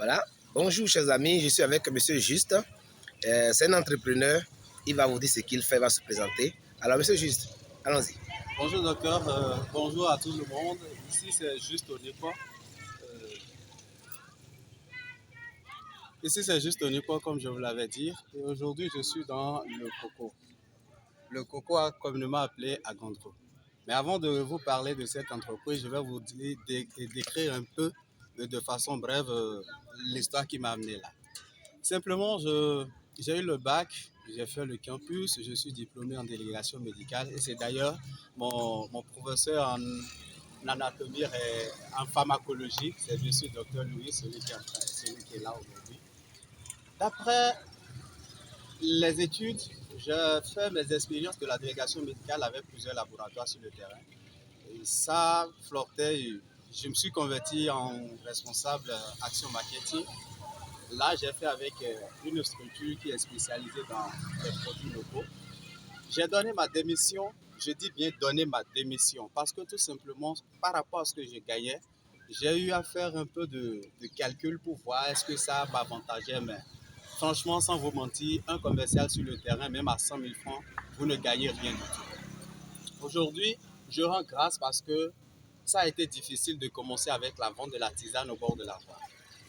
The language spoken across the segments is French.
Voilà. Bonjour chers amis, je suis avec Monsieur Juste. C'est un entrepreneur. Il va vous dire ce qu'il fait, il va se présenter. Alors Monsieur Juste, allons-y. Bonjour docteur, bonjour à tout le monde. Ici c'est Juste Onipo. Ici c'est Juste Onipo comme je vous l'avais dit. Et aujourd'hui je suis dans le coco. Le coco a communément appelé Agandro. Mais avant de vous parler de cette entreprise, je vais vous décrire un peu de façon brève l'histoire qui m'a amené là. Simplement, j'ai eu le bac, j'ai fait le campus, je suis diplômé en délégation médicale et c'est d'ailleurs mon professeur en anatomie et en pharmacologie, c'est bien sûr Dr Louis, celui qui est là aujourd'hui. D'après les études, j'ai fait mes expériences de la délégation médicale avec plusieurs laboratoires sur le terrain. Et ça flirtait, je me suis converti en responsable action marketing. Là, j'ai fait avec une structure qui est spécialisée dans les produits locaux. J'ai donné ma démission. Je dis bien donner ma démission parce que tout simplement, par rapport à ce que je gagnais, j'ai eu à faire un peu de calcul pour voir est-ce que ça m'avantageait. Mais franchement, sans vous mentir, un commercial sur le terrain, même à 100 000 francs, vous ne gagnez rien du tout. Aujourd'hui, je rends grâce parce que ça a été difficile de commencer avec la vente de la tisane au bord de la voie.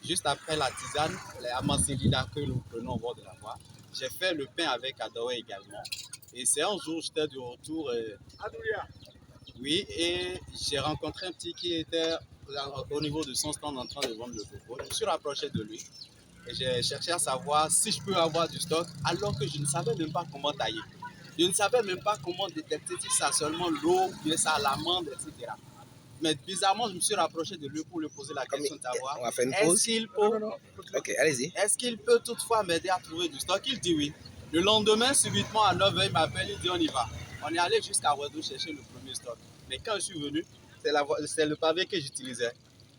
Juste après la tisane, les amancellidas que nous prenons au bord de la voie, j'ai fait le pain avec Adoré également. Et c'est un jour, j'étais de retour. Oui, et j'ai rencontré un petit qui était au niveau de son stand en train de vendre le coco. Je me suis rapproché de lui et j'ai cherché à savoir si je peux avoir du stock alors que je ne savais même pas comment tailler. Je ne savais même pas comment détecter si ça seulement l'eau, bien ça à l'amande, etc. Mais bizarrement, je me suis rapproché de lui pour lui poser la question de savoir On va faire une pause. est-ce qu'il peut, Ok, allez-y. est-ce qu'il peut toutefois m'aider à trouver du stock? Il dit oui. Le lendemain, subitement à 9h, il m'appelle, il dit on y va. On est allé jusqu'à Ouadou chercher le premier stock. Mais quand je suis venu, c'est le pavé que j'utilisais.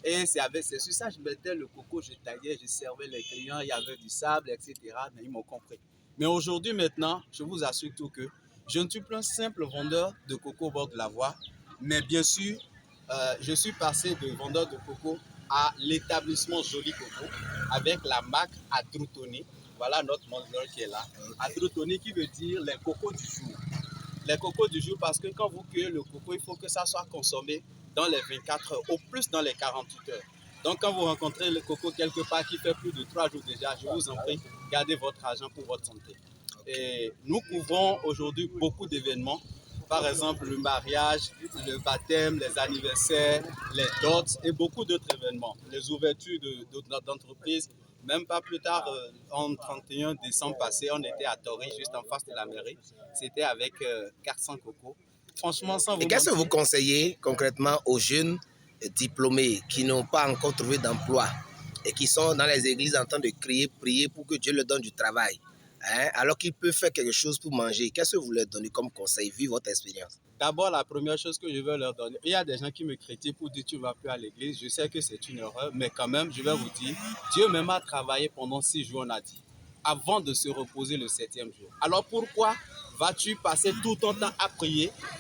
Et c'est sur ça que je mettais le coco, je taillais, je servais les clients, il y avait du sable, etc. Mais ils m'ont compris. Mais aujourd'hui, maintenant, je vous assure tout que je ne suis plus un simple vendeur de coco au bord de la voie, mais bien sûr, je suis passé de vendeur de coco à l'établissement Joli Coco avec la marque Adrutoni. Voilà notre mondial qui est là. Adrutoni qui veut dire les cocos du jour. Les cocos du jour parce que quand vous cueillez le coco, il faut que ça soit consommé dans les 24 heures, au plus dans les 48 heures. Donc quand vous rencontrez le coco quelque part qui fait plus de 3 jours déjà, je vous en prie, gardez votre argent pour votre santé. Et nous couvrons aujourd'hui beaucoup d'événements. Par exemple, le mariage, le baptême, les anniversaires, les dots et beaucoup d'autres événements. Les ouvertures d'entreprises. Même pas plus tard, en 31 décembre passé, on était à Tori, juste en face de la mairie. C'était avec 400 cocos. Franchement, sans vous Et qu'est-ce que mentir, vous conseillez concrètement aux jeunes diplômés qui n'ont pas encore trouvé d'emploi et qui sont dans les églises en train de crier, prier pour que Dieu leur donne du travail, hein, alors qu'ils peuvent faire quelque chose pour manger? Qu'est-ce que vous leur donnez comme conseil, vu votre expérience? d'abord, la première chose que je vais leur donner, il y a des gens qui me critiquent pour dire tu ne vas plus à l'église. Je sais que c'est une erreur, mais quand même, je vais vous dire, Dieu même a travaillé pendant 6 jours, on a dit, avant de se reposer le 7e jour. Alors pourquoi vas-tu passer tout ton temps à prier